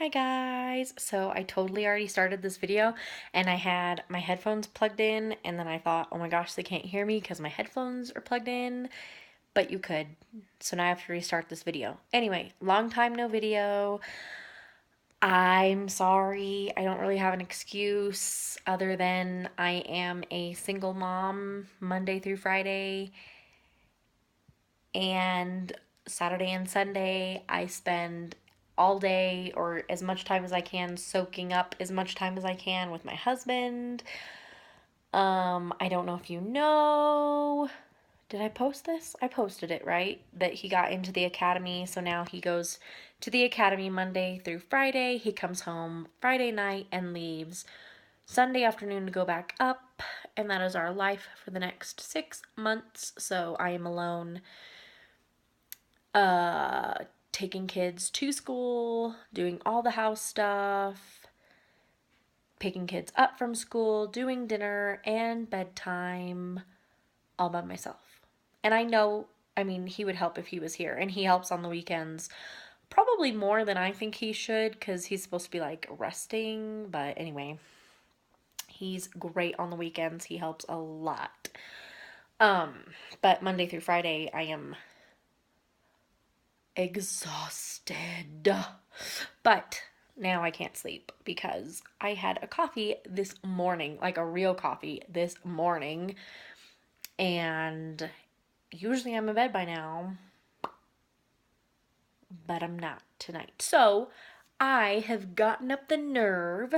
Hi guys! So I totally already started this video and I had my headphones plugged in and then I thought, oh my gosh, they can't hear me because my headphones are plugged in, but you could. So now I have to restart this video. Anyway, long time no video. I'm sorry. I don't really have an excuse other than I am a single mom Monday through Friday, and Saturday and Sunday I spend all day or as much time as I can soaking up as much time as I can with my husband. I don't know if you know. Did I post this? I posted it, right? That he got into the academy, so now he goes to the academy Monday through Friday. He comes home Friday night and leaves Sunday afternoon to go back up, and that is our life for the next 6 months. So I am alone, uh, taking kids to school, doing all the house stuff, picking kids up from school, doing dinner and bedtime all by myself. And I know, I mean, he would help if he was here, and he helps on the weekends probably more than I think he should because he's supposed to be like resting. But anyway, he's great on the weekends. He helps a lot. Um, but Monday through Friday, I am exhausted. But now I can't sleep because I had a coffee this morning, like a real coffee this morning. And usually I'm in bed by now, but I'm not tonight. So I have gotten up the nerve.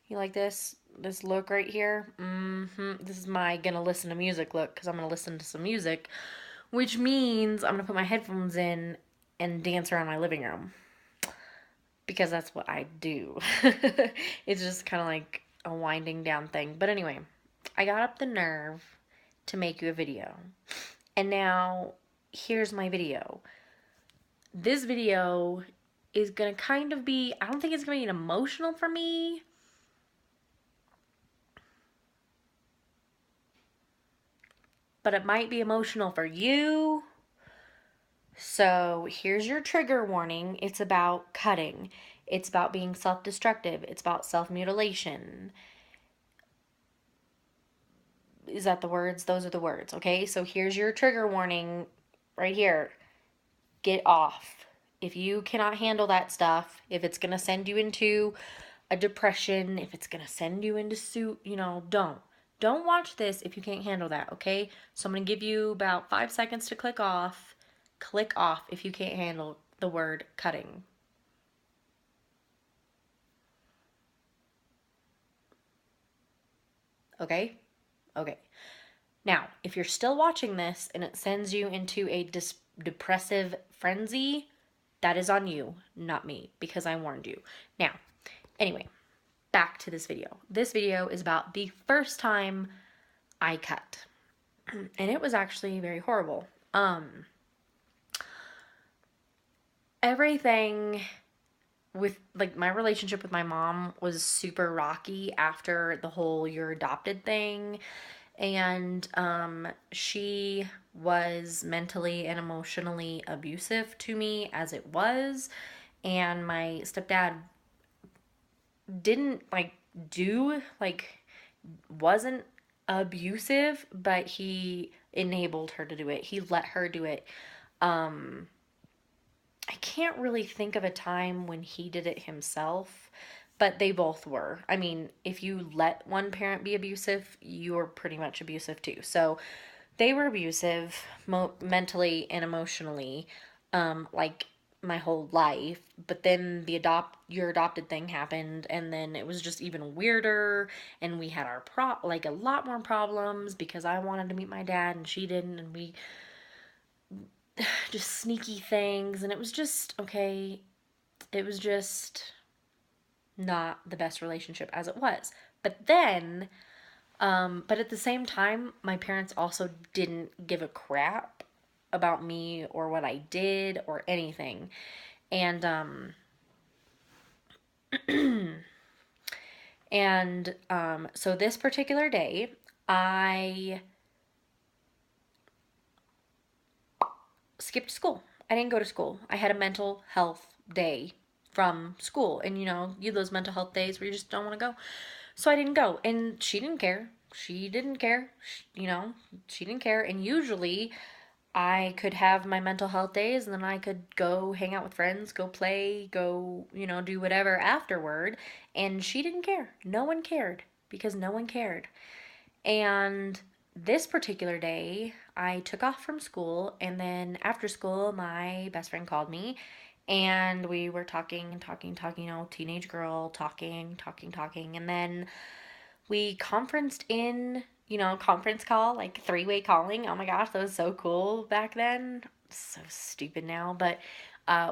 You like this look right here? This is my gonna listen to music look because I'm gonna listen to some music, which means I'm gonna put my headphones in and dance around my living room because that's what I do. It's just kind of like a winding down thing. But anyway, I got up the nerve to make you a video. And now here's my video. This video is gonna kind of be, I don't think it's gonna be emotional for me, but it might be emotional for you. So here's your trigger warning. It's about cutting. It's about being self-destructive. It's about self-mutilation. Is that the words? Those are the words, okay? So here's your trigger warning right here. Get off. If you cannot handle that stuff, if it's going to send you into a depression, if it's going to send you into don't. Don't watch this if you can't handle that, okay? So I'm going to give you about 5 seconds to click off. Click off if you can't handle the word cutting. Okay? Okay. Now, if you're still watching this and it sends you into a depressive frenzy, that is on you, not me, because I warned you. Now, anyway, back to this video. This video is about the first time I cut. And it was actually very horrible. Everything with like my relationship with my mom was super rocky after the whole you're adopted thing. And she was mentally and emotionally abusive to me as it was. And my stepdad didn't wasn't abusive, but he enabled her to do it. He let her do it. I can't really think of a time when he did it himself, but they both were. I mean, if you let one parent be abusive, you're pretty much abusive too. So they were abusive mentally and emotionally, like my whole life. But then your adopted thing happened, and then it was just even weirder. And we had our a lot more problems because I wanted to meet my dad and she didn't, and we just sneaky things, and it was just okay. It was just not the best relationship as it was. But then, but at the same time, my parents also didn't give a crap about me or what I did or anything. And, so this particular day, I skipped school. I didn't go to school. I had a mental health day from school. And, you know, you have those mental health days where you just don't want to go. So I didn't go. And she didn't care. She didn't care. You know, she didn't care. And usually I could have my mental health days and then I could go hang out with friends, go play, go, you know, do whatever afterward. And she didn't care. No one cared because no one cared. And this particular day, I took off from school, and then after school, my best friend called me, and we were talking and talking, talking, you know, teenage girl, talking, talking, talking, and then we conferenced in, you know, conference call, like three-way calling. Oh my gosh, that was so cool back then. So stupid now, but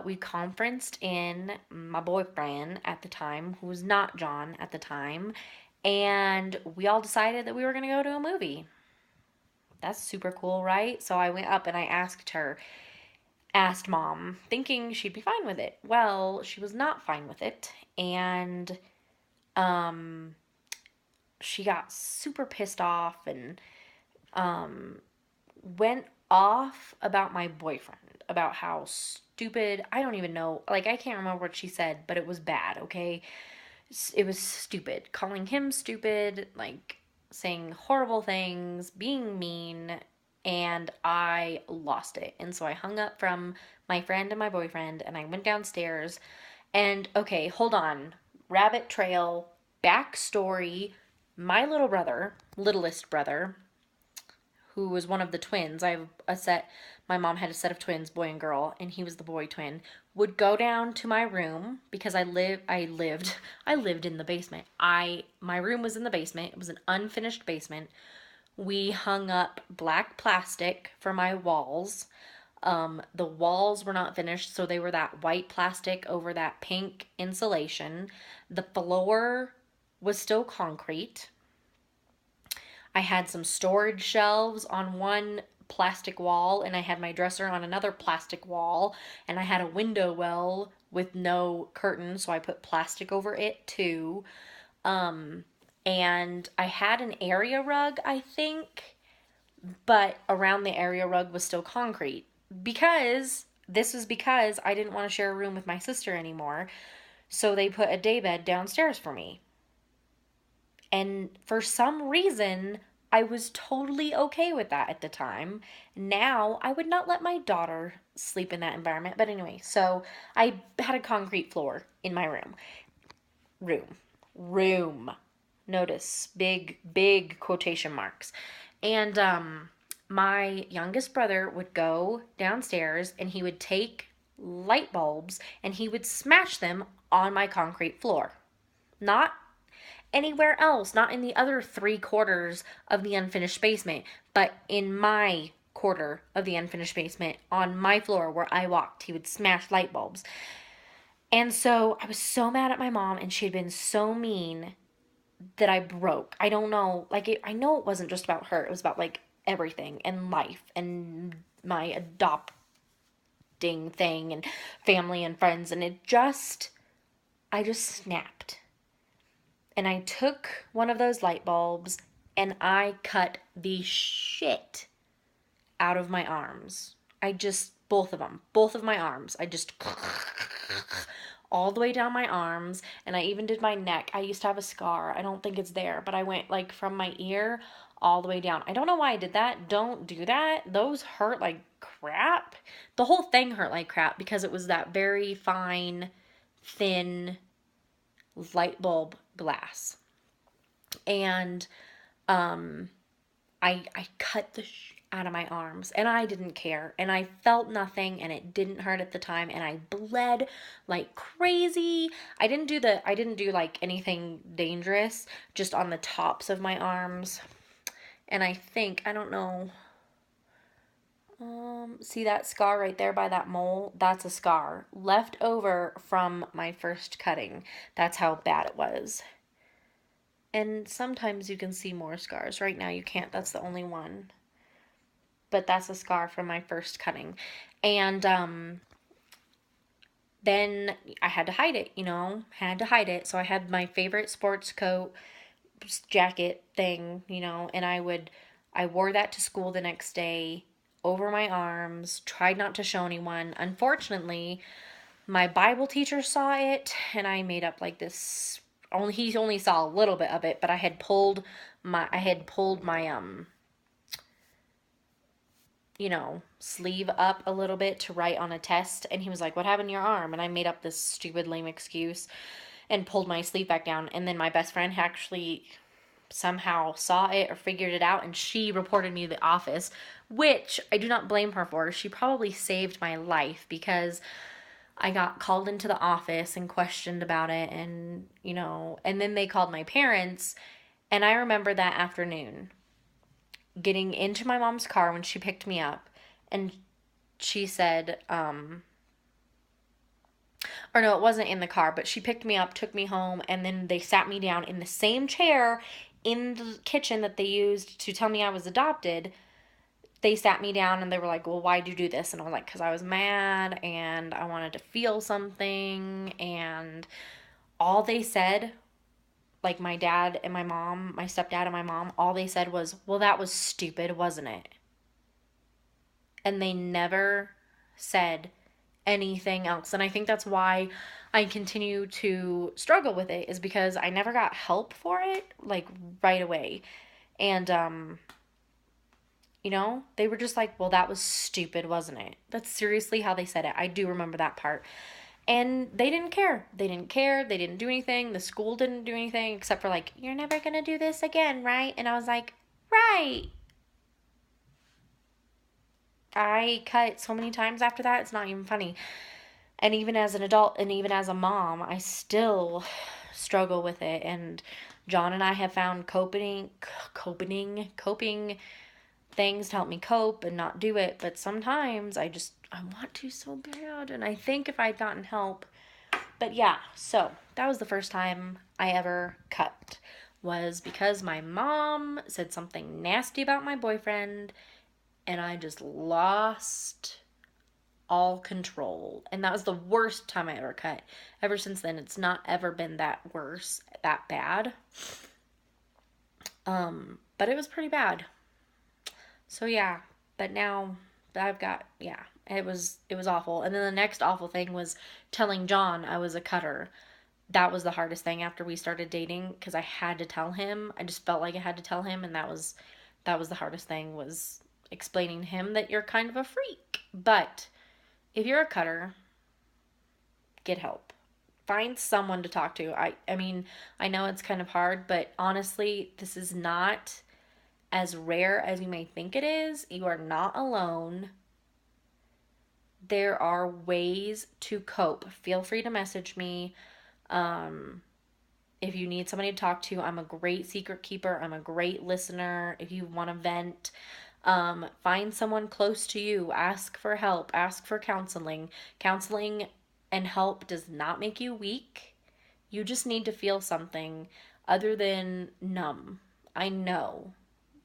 we conferenced in my boyfriend at the time, who was not John at the time, and we all decided that we were going to go to a movie. That's super cool, right? So I went up and I asked mom, thinking she'd be fine with it. Well, she was not fine with it, and um she got super pissed off and went off about my boyfriend, about how stupid, I don't even know, like I can't remember what she said, but it was bad, okay? It was stupid. Calling him stupid, like saying horrible things, being mean, and I lost it. And so I hung up from my friend and my boyfriend and I went downstairs. And okay, hold on. Rabbit trail, backstory. My little brother, littlest brother, who was one of the twins. I have a set, my mom had a set of twins, boy and girl, and he was the boy twin, would go down to my room because I lived in the basement. My room was in the basement. It was an unfinished basement. We hung up black plastic for my walls. The walls were not finished, so they were that white plastic over that pink insulation. The floor was still concrete. I had some storage shelves on one plastic wall, and I had my dresser on another plastic wall, and I had a window well with no curtain, so I put plastic over it too. And I had an area rug, I think, but around the area rug was still concrete because I didn't want to share a room with my sister anymore. So they put a daybed downstairs for me. And for some reason, I was totally okay with that at the time. Now, I would not let my daughter sleep in that environment. But anyway, so I had a concrete floor in my room. Room. Notice big quotation marks. And my youngest brother would go downstairs and he would take light bulbs and he would smash them on my concrete floor. Not anywhere else, not in the other 3/4 of the unfinished basement, but in my quarter of the unfinished basement on my floor where I walked. He would smash light bulbs. And so I was so mad at my mom, and she had been so mean that I broke. I don't know, I know it wasn't just about her. It was about like everything and life and my adopting thing and family and friends, and I just snapped. And I took one of those light bulbs and I cut the shit out of my arms. Both of them, both of my arms. I just all the way down my arms, and I even did my neck. I used to have a scar. I don't think it's there, but I went like from my ear all the way down. I don't know why I did that. Don't do that. Those hurt like crap. The whole thing hurt like crap because it was that very fine, thin light bulb glass. And I cut the out of my arms, and I didn't care, and I felt nothing, and it didn't hurt at the time, and I bled like crazy. I didn't do like anything dangerous, just on the tops of my arms. And I don't know, see that scar right there by that mole? That's a scar left over from my first cutting. That's how bad it was. And sometimes you can see more scars. Right now you can't. That's the only one. But that's a scar from my first cutting. And then I had to hide it, So I had my favorite sports coat, jacket thing, and I wore that to school the next day over my arms, tried not to show anyone. Unfortunately, My Bible teacher saw it, and I made up like this. He only saw a little bit of it, but I had pulled my sleeve up a little bit to write on a test, and he was like, "What happened to your arm?" And I made up this stupid lame excuse and pulled my sleeve back down, and then my best friend actually somehow saw it or figured it out, and she reported me to the office, which I do not blame her for. She probably saved my life, because I got called into the office and questioned about it, and and then they called my parents. And I remember that afternoon getting into my mom's car when she picked me up, and she said, or no, it wasn't in the car, but she picked me up, took me home, and then they sat me down in the same chair in the kitchen that they used to tell me I was adopted. They sat me down and they were like, "Well, why'd you do this?" And I was like, "Because I was mad and I wanted to feel something." And all they said, like my dad and my mom, my stepdad and my mom, all they said was, "Well, that was stupid, wasn't it?" And they never said anything else. And I think that's why I continue to struggle with it, is because I never got help for it, like, right away. And, they were just like, "Well, that was stupid, wasn't it?" That's seriously how they said it. I do remember that part. And they didn't care. They didn't care. They didn't do anything. The school didn't do anything except for like, "You're never going to do this again, right?" And I was like, "Right." I cut so many times after that, it's not even funny. And even as an adult and even as a mom, I still struggle with it. And John and I have found coping things to help me cope and not do it. But sometimes I want to so bad. And I think if I'd gotten help. But yeah, so that was the first time I ever cut. Was because my mom said something nasty about my boyfriend, and I just lost all control. And that was the worst time I ever cut. Ever since then, it's not ever been that bad. But it was pretty bad. So yeah, but now it was awful. And then the next awful thing was telling John I was a cutter. That was the hardest thing after we started dating, because I had to tell him. I just felt like I had to tell him, and that was the hardest thing, was explaining to him that you're kind of a freak. But if you're a cutter, get help. Find someone to talk to. I mean, I know it's kind of hard, but honestly, this is not as rare as you may think it is. You are not alone. There are ways to cope. Feel free to message me. If you need somebody to talk to, I'm a great secret keeper. I'm a great listener. If you want to vent, find someone close to you. Ask for help. Ask for counseling. Counseling and help does not make you weak. You just need to feel something other than numb. I know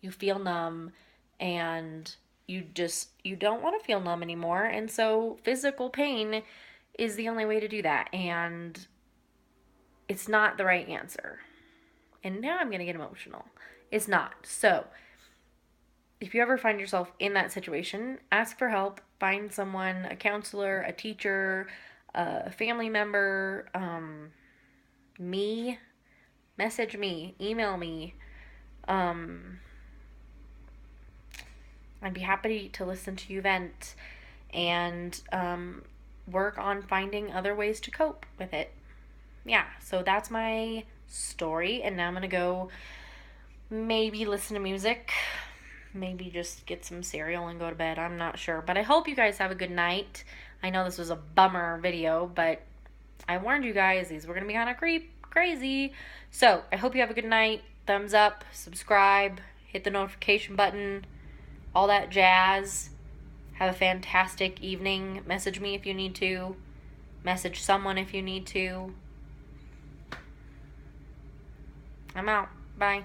you feel numb, and you don't want to feel numb anymore. And so physical pain is the only way to do that. And it's not the right answer. And now I'm going to get emotional. It's not. So if you ever find yourself in that situation, ask for help. Find someone, a counselor, a teacher, a family member, me, message me, email me. I'd be happy to listen to you vent and work on finding other ways to cope with it. Yeah, so that's my story, and now I'm going to go maybe listen to music, maybe just get some cereal and go to bed. I'm not sure, but I hope you guys have a good night. I know this was a bummer video, but I warned you guys, these were going to be kind of crazy. So I hope you have a good night. Thumbs up, subscribe, hit the notification button, all that jazz. Have a fantastic evening. Message me if you need to. Message someone if you need to. I'm out. Bye.